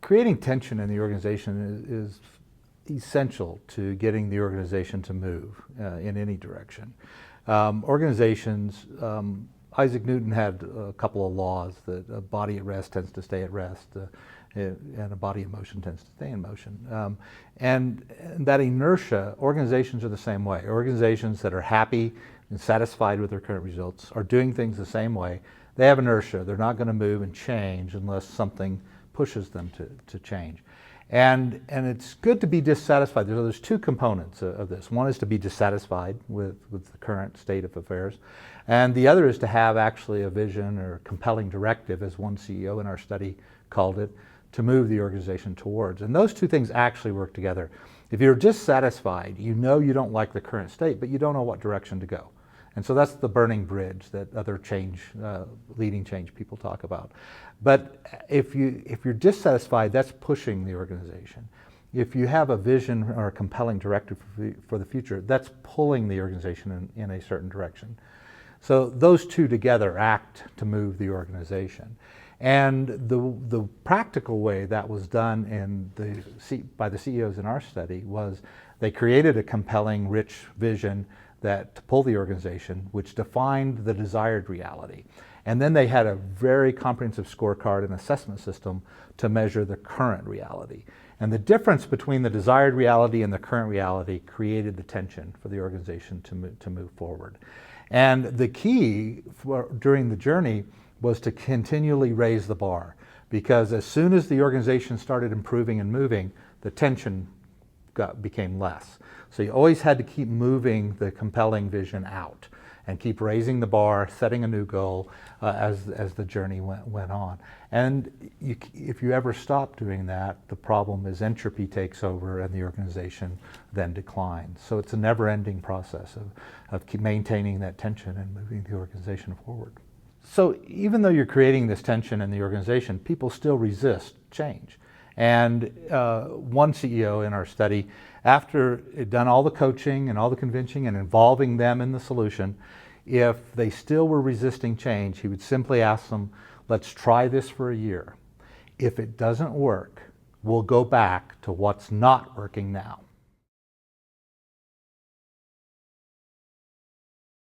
Creating tension in the organization is essential to getting the organization to move in any direction. Organizations, Isaac Newton had a couple of laws that a body at rest tends to stay at rest, and a body in motion tends to stay in motion. And that inertia, organizations are the same way. Organizations that are happy and satisfied with their current results are doing things the same way. They have inertia. They're not going to move and change unless something pushes them to change. And it's good to be dissatisfied. There's two components of this. One is to be dissatisfied with the current state of affairs. And the other is to have actually a vision or compelling directive, as one CEO in our study called it, to move the organization towards. And those two things actually work together. If you're dissatisfied, you know you don't like the current state, but you don't know what direction to go. And so that's the burning bridge that other leading change people talk about. But if you're dissatisfied, that's pushing the organization. If you have a vision or a compelling directive for the future, that's pulling the organization in a certain direction. So those two together act to move the organization. And the practical way that was done by the CEOs in our study was they created a compelling, rich vision to pull the organization, which defined the desired reality. And then they had a very comprehensive scorecard and assessment system to measure the current reality. And the difference between the desired reality and the current reality created the tension for the organization to move forward. And the key during the journey was to continually raise the bar, because as soon as the organization started improving and moving, the tension became less. So you always had to keep moving the compelling vision out and keep raising the bar, setting a new goal as the journey went on. And if you ever stop doing that, the problem is entropy takes over and the organization then declines. So it's a never-ending process of keep maintaining that tension and moving the organization forward. So even though you're creating this tension in the organization, people still resist change. And one CEO in our study, after he'd done all the coaching and all the convincing and involving them in the solution, if they still were resisting change, he would simply ask them, let's try this for a year. If it doesn't work, we'll go back to what's not working now.